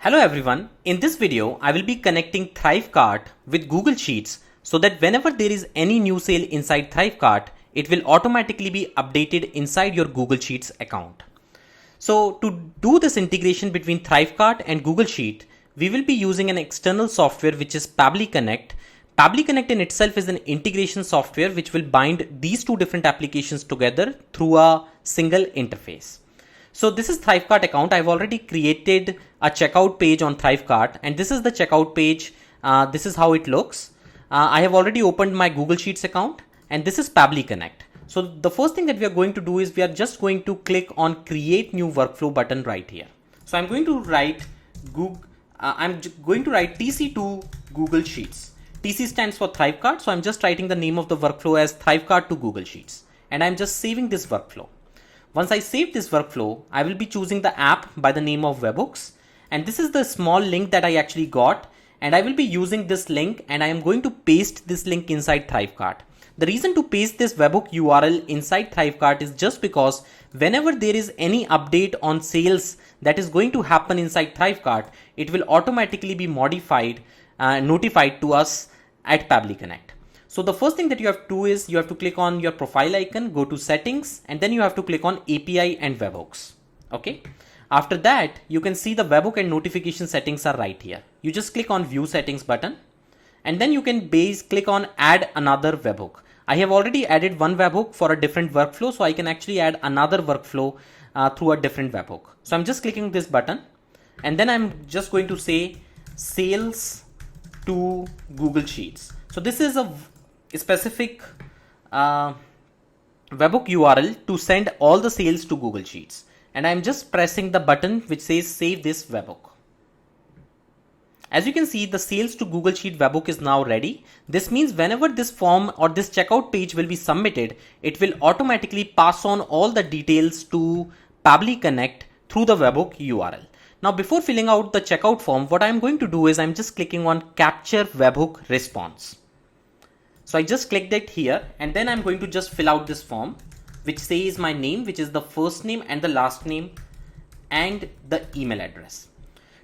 Hello everyone, in this video I will be connecting ThriveCart with Google Sheets so that whenever there is any new sale inside ThriveCart, it will automatically be updated inside your Google Sheets account. So to do this integration between ThriveCart and Google Sheet, we will be using an external software which is Pabbly Connect. Pabbly Connect in itself is an integration software which will bind these two different applications together through a single interface. So this is ThriveCart account. I've already created a checkout page on ThriveCart, and this is the checkout page. This is how it looks. I have already opened my Google Sheets account, and this is Pabbly Connect. So the first thing that we are going to do is we are just going to click on create new workflow button right here. So I'm going to write TC to Google Sheets. TC stands for ThriveCart. So I'm just writing the name of the workflow as ThriveCart to Google Sheets, and I'm just saving this workflow. Once I save this workflow, I will be choosing the app by the name of 𝗪𝗆, and this is the small link that I actually got, and I will be using this link and I am going to paste this link inside ThriveCart. The reason to paste this 𝗪𝗆 URL inside ThriveCart is just because whenever there is any update on sales that is going to happen inside ThriveCart, it will automatically be notified to us at Pabbly Connect. So the first thing that you have to do is you have to click on your profile icon, go to settings, and then you have to click on API and 𝗪𝗆. Okay. After that, you can see the 𝗪𝗆 and notification settings are right here. You just click on view settings button, and then you can click on add another 𝗪𝗆. I have already added one 𝗪𝗆 for a different workflow, so I can actually add another workflow through a different 𝗪𝗆. So I'm just clicking this button, and then I'm just going to say sales to Google Sheets. So this is a specific 𝗪𝗆 URL to send all the sales to Google Sheets, and I'm just pressing the button which says save this 𝗪𝗆. As you can see, the sales to Google Sheet 𝗪𝗆 is now ready. This means whenever this form or this checkout page will be submitted, it will automatically pass on all the details to Pabbly Connect through the 𝗪𝗆 URL. Now before filling out the checkout form, what I'm going to do is I'm just clicking on capture 𝗪𝗆 response. So I just clicked it here, and then I'm going to just fill out this form which says my name, which is the first name and the last name, and the email address.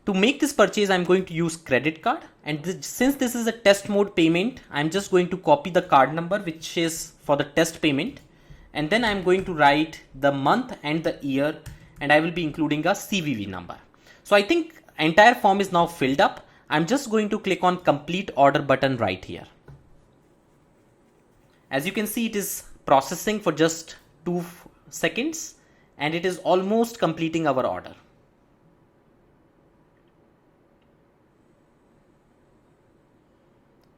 To make this purchase, I'm going to use credit card, and since this is a test mode payment, I'm just going to copy the card number which is for the test payment, and then I'm going to write the month and the year, and I will be including a CVV number. So I think entire form is now filled up. I'm just going to click on complete order button right here. As you can see, it is processing for just 2 seconds, and it is almost completing our order.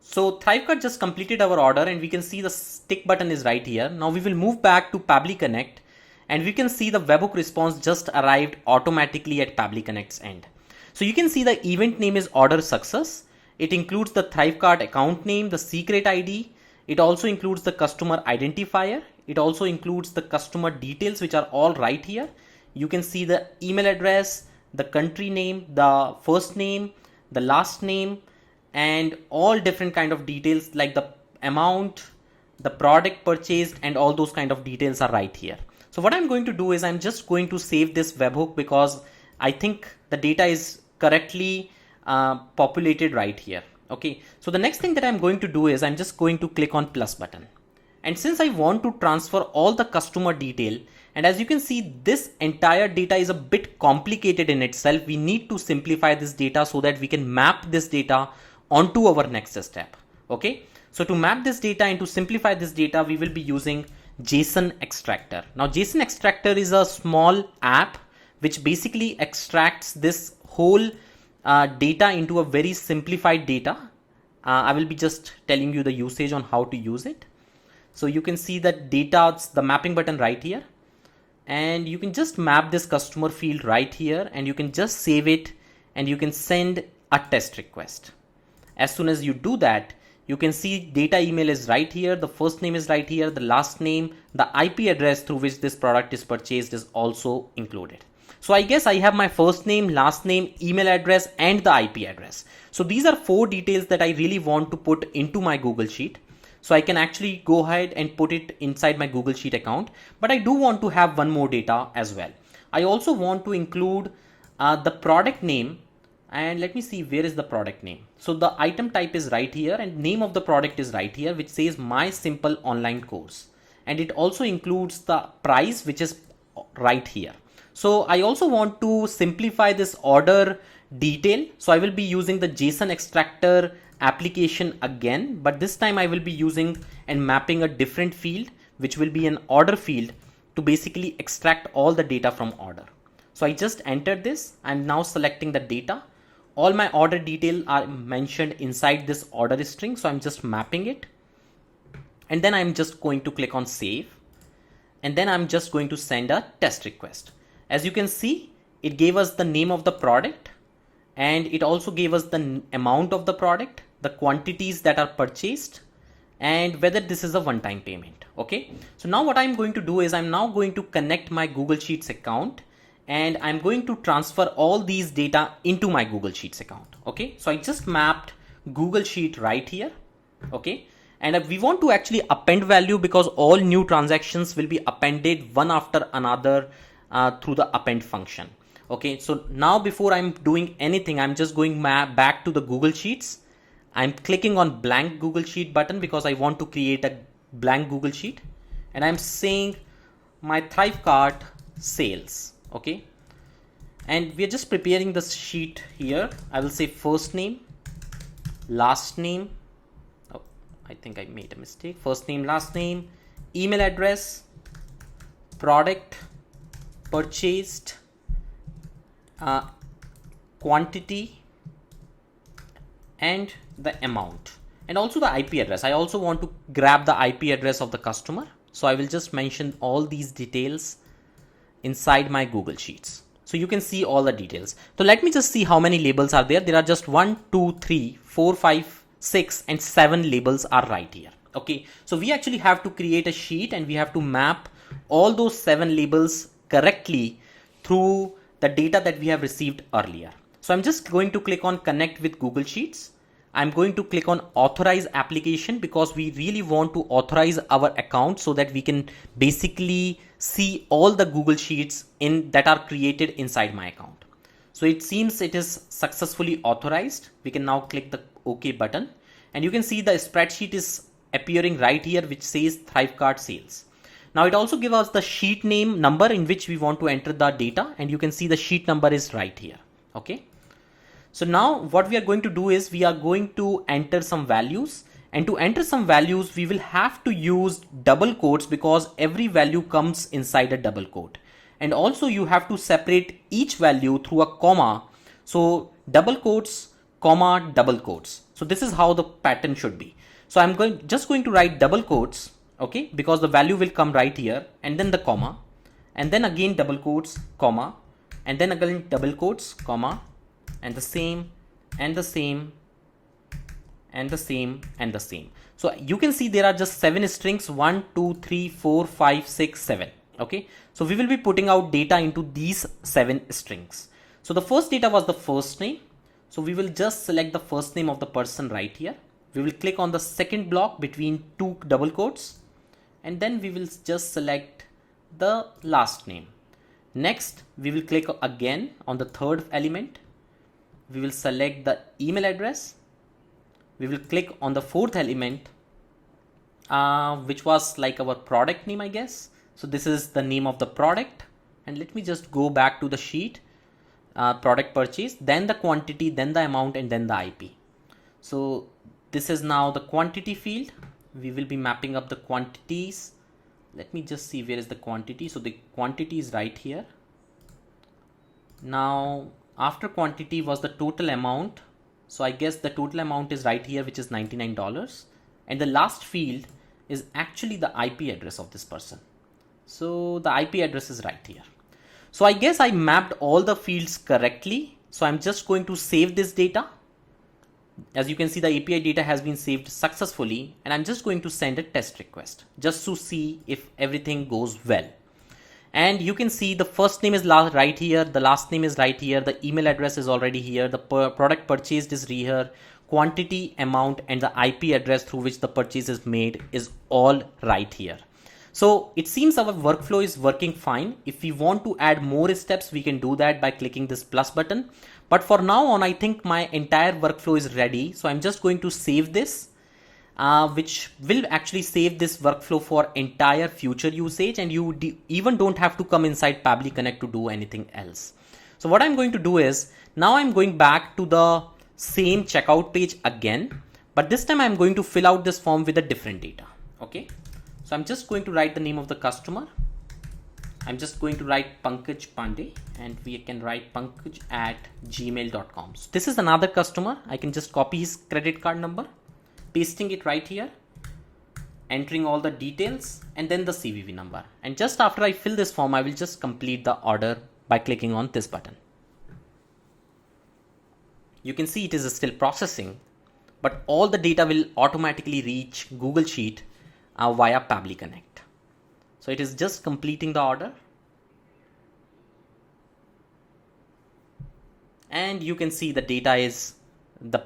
So ThriveCart just completed our order, and we can see the tick button is right here. Now we will move back to Pabbly Connect, and we can see the 𝗪𝗆 response just arrived automatically at Pabbly Connect's end. So you can see the event name is order success. It includes the ThriveCart account name, the secret ID. It also includes the customer identifier. It also includes the customer details, which are all right here. You can see the email address, the country name, the first name, the last name, and all different kind of details like the amount, the product purchased, and all those kind of details are right here. So what I'm going to do is I'm just going to save this 𝗪𝗆 because I think the data is correctly populated right here. Okay, so the next thing that I'm going to do is I'm just going to click on plus button. And since I want to transfer all the customer detail, and as you can see, this entire data is a bit complicated in itself, we need to simplify this data so that we can map this data onto our next step. Okay, so to map this data and to simplify this data, we will be using JSON extractor. Now JSON extractor is a small app which basically extracts this whole data into a very simplified data. I will be just telling you the usage on how to use it. So you can see that data, the mapping button right here, and you can just map this customer field right here, and you can just save it, and you can send a test request. As soon as you do that, you can see data email is right here, the first name is right here, the last name, the IP address through which this product is purchased is also included. So I guess I have my first name, last name, email address, and the IP address. So these are 4 details that I really want to put into my Google Sheet. So I can actually go ahead and put it inside my Google Sheet account, but I do want to have one more data as well. I also want to include the product name and let me see where is the product name. So the item type is right here and name of the product is right here, which says My Simple Online Course. And it also includes the price, which is right here. So I also want to simplify this order detail. So I will be using the JSON extractor application again, but this time I will be using and mapping a different field, which will be an order field, to basically extract all the data from order. So I just entered this. I'm now selecting the data. All my order detail are mentioned inside this order string. So I'm just mapping it. And then I'm just going to click on save. And then I'm just going to send a test request. As you can see, it gave us the name of the product, and it also gave us the amount of the product, the quantities that are purchased, and whether this is a one-time payment. Okay. So now what I'm going to do is I'm now going to connect my Google Sheets account, and I'm going to transfer all these data into my Google Sheets account. Okay. So I just mapped Google Sheet right here. Okay. And we want to actually append value because all new transactions will be appended one after another through the append function. Okay, so now before I'm doing anything, I'm just going back to the Google Sheets. I'm clicking on blank Google Sheet button because I want to create a blank Google Sheet. And I'm saying my ThriveCart sales. Okay, and we're just preparing the sheet here. I will say first name, last name. Oh, I think I made a mistake. First name, last name, email address, product purchased, quantity, and the amount, and also the IP address. I also want to grab the IP address of the customer. So I will just mention all these details inside my Google Sheets. So you can see all the details. So let me just see how many labels are there. There are just 1, 2, 3, 4, 5, 6, and 7 labels are right here. Okay. So we actually have to create a sheet and we have to map all those 7 labels correctly through the data that we have received earlier. So I'm just going to click on connect with Google Sheets. I'm going to click on authorize application because we really want to authorize our account so that we can basically see all the Google Sheets that are created inside my account. So it seems it is successfully authorized. We can now click the OK button, and you can see the spreadsheet is appearing right here, which says ThriveCart sales. Now it also gives us the sheet name number in which we want to enter the data, and you can see the sheet number is right here. Okay. So now what we are going to do is we are going to enter some values, and to enter some values we will have to use double quotes because every value comes inside a double quote, and also you have to separate each value through a comma. So double quotes, comma, double quotes. So this is how the pattern should be. So I'm just going to write double quotes. Okay, because the value will come right here, and then the comma, and then again double quotes, comma, and then again double quotes, comma, and the same, and the same, and the same, and the same. So you can see there are just 7 strings, 1, 2, 3, 4, 5, 6, 7. Okay, so we will be putting out data into these 7 strings. So the first data was the first name. So we will just select the first name of the person right here. We will click on the second block between 2 double quotes, and then we will just select the last name. Next, we will click again on the third element. We will select the email address. We will click on the fourth element, which was like our product name, I guess. So this is the name of the product. And let me just go back to the sheet, product purchase, then the quantity, then the amount, and then the IP. So this is now the quantity field. We will be mapping up the quantities. Let me just see where is the quantity. So the quantity is right here. Now after quantity was the total amount. So I guess the total amount is right here, which is $99. And the last field is actually the IP address of this person. So the IP address is right here. So I guess I mapped all the fields correctly. So I'm just going to save this data. As you can see, the API data has been saved successfully, and I'm just going to send a test request just to see if everything goes well. And you can see the first name is right here, the last name is right here, the email address is already here, the product purchased is here, quantity, amount, and the IP address through which the purchase is made is all right here. So it seems our workflow is working fine. If we want to add more steps, we can do that by clicking this plus button. But for now on, I think my entire workflow is ready. So I'm just going to save this, which will actually save this workflow for entire future usage. And you even don't have to come inside Pabbly Connect to do anything else. So what I'm going to do is, now I'm going back to the same checkout page again, but this time I'm going to fill out this form with a different data. Okay. So I'm just going to write the name of the customer. I'm just going to write Pankaj Pandey, and we can write pankaj@gmail.com. So this is another customer. I can just copy his credit card number, pasting it right here, entering all the details, and then the CVV number. And just after I fill this form, I will just complete the order by clicking on this button. You can see it is still processing, but all the data will automatically reach Google Sheet via Pabbly Connect. So it is just completing the order. And you can see the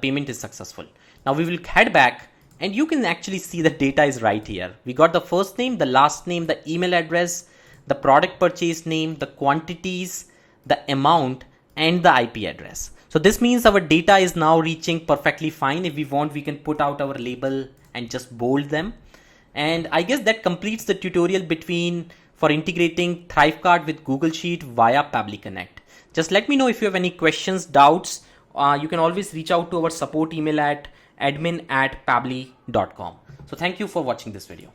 payment is successful. Now we will head back, and you can actually see the data is right here. We got the first name, the last name, the email address, the product purchase name, the quantities, the amount, and the IP address. So this means our data is now reaching perfectly fine. If we want, we can put out our label and just bold them. And I guess that completes the tutorial for integrating ThriveCart with Google Sheet via Pabbly Connect. Just let me know if you have any questions, doubts. You can always reach out to our support email at admin@pabbly.com. So thank you for watching this video.